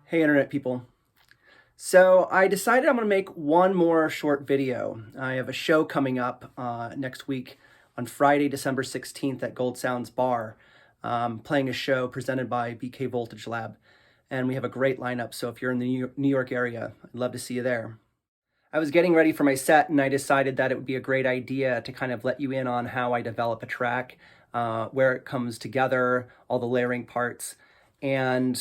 Hey Internet people. So I decided I'm going to make one more short video. I have a show coming up next week on Friday, December 16th at Gold Sounds Bar, playing a show presented by BK Voltage Lab. And we have a great lineup, so if you're in the New York area, I'd love to see you there. I was getting ready for my set and I decided that it would be a great idea to kind of let you in on how I develop a track, where it comes together, all the layering parts. And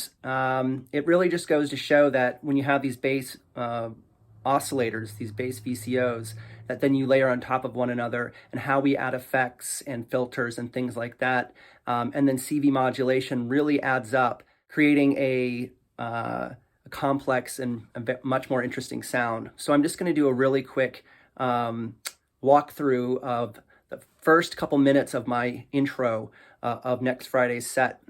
it really just goes to show that when you have these bass oscillators, these bass VCOs, that then you layer on top of one another, and how we add effects and filters and things like that. And then CV modulation really adds up, creating a complex and a much more interesting sound. So I'm just going to do a really quick walkthrough of the first couple minutes of my intro of next Friday's set.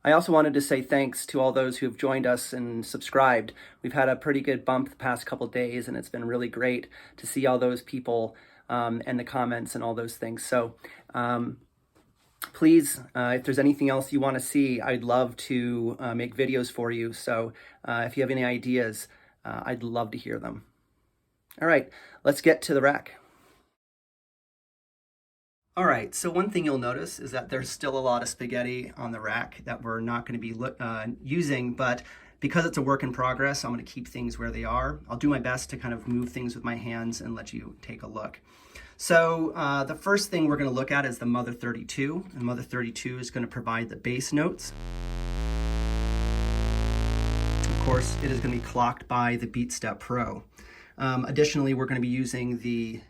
I also wanted to say thanks to all those who have joined us and subscribed. We've had a pretty good bump the past couple days, and it's been really great to see all those people and the comments and all those things. So please, if there's anything else you want to see, I'd love to make videos for you. So if you have any ideas, I'd love to hear them. All right, let's get to the rack. All right, so one thing you'll notice is that there's still a lot of spaghetti on the rack that we're not going to be using, but because it's a work in progress, I'm going to keep things where they are. I'll do my best to kind of move things with my hands and let you take a look. So the first thing we're going to look at is the Mother 32. And Mother 32 is going to provide the bass notes. Of course, it is going to be clocked by the BeatStep Pro. Additionally, we're going to be using the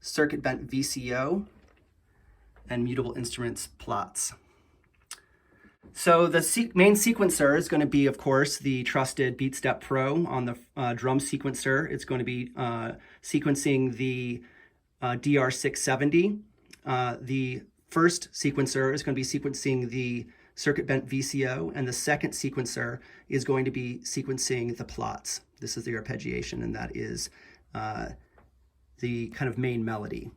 circuit bent VCO and mutable instruments Plaits. So the main sequencer is going to be, of course, the trusted BeatStep Pro on the drum sequencer. It's going to be sequencing the DR670. The first sequencer is going to be sequencing the circuit bent VCO, and the second sequencer is going to be sequencing the Plaits. This is the arpeggiation, and that is the kind of main melody.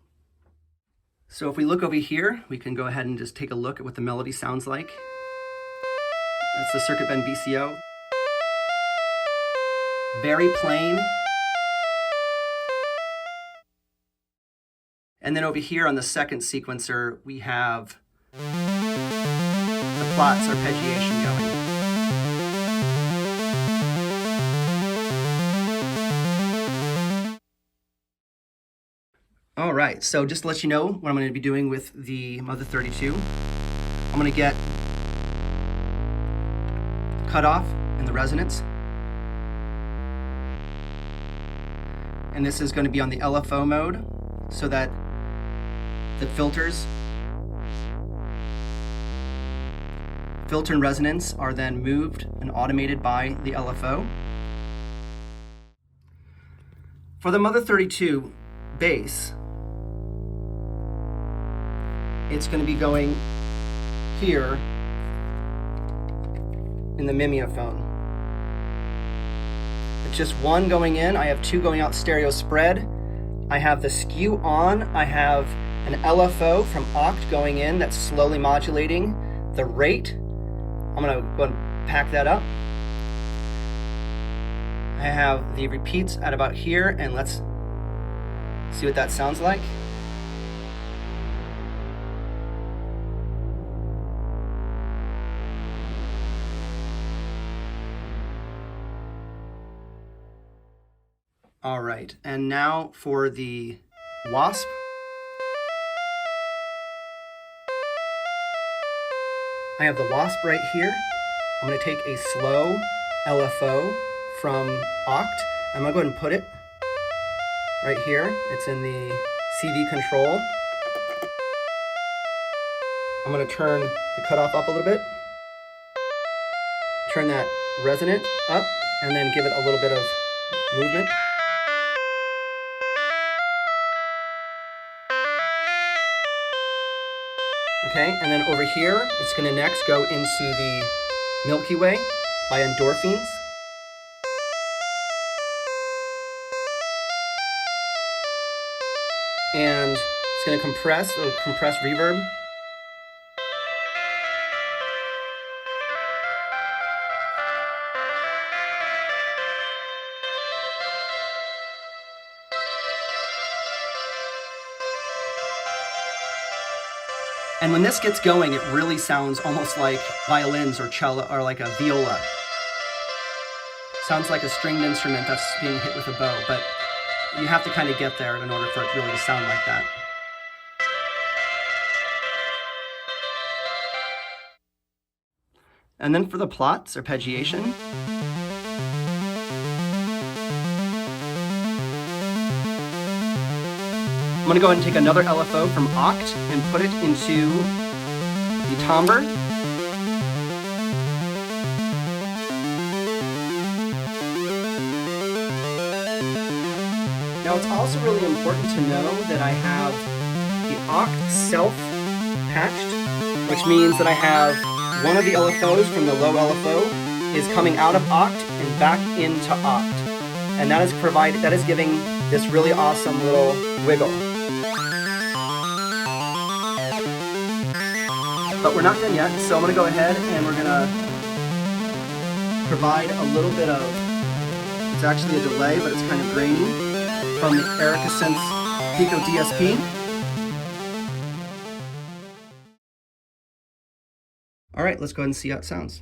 So if we look over here, we can go ahead and just take a look at what the melody sounds like. That's the circuit bend VCO. Very plain. And then over here on the second sequencer, we have the Plaits arpeggiation going. All right, so just to let you know what I'm going to be doing with the Mother 32, I'm going to get cutoff and the resonance. And this is going to be on the LFO mode so that the filter and resonance are then moved and automated by the LFO. For the Mother 32 bass, it's going to be going here in the Mimeophon. It's just one going in. I have two going out stereo spread. I have the skew on. I have an LFO from ocd going in that's slowly modulating the rate. I'm going to go and pack that up. I have the repeats at about here, and let's see what that sounds like. All right, and now for the Wasp. I have the Wasp right here. I'm going to take a slow LFO from ocd. I'm going to go ahead and put it right here. It's in the CV control. I'm going to turn the cutoff up a little bit. Turn that resonant up, and then give it a little bit of movement. Okay, and then over here, it's going to next go into the Milky Way by Endorphins. And it's going to compress, a little compressed reverb. And when this gets going, it really sounds almost like violins or cello or like a viola. Sounds like a stringed instrument that's being hit with a bow, but you have to kind of get there in order for it really to sound like that. And then for the plots, arpeggiation. I'm going to go ahead and take another LFO from oct and put it into the timbre. Now it's also really important to know that I have the oct self-patched, which means that I have one of the LFOs from the low LFO is coming out of oct and back into oct. And that is giving this really awesome little wiggle. But we're not done yet, so I'm going to go ahead and we're going to provide a little bit of, it's actually a delay, but it's kind of grainy, from the Synths Pico DSP. All right, let's go ahead and see how it sounds.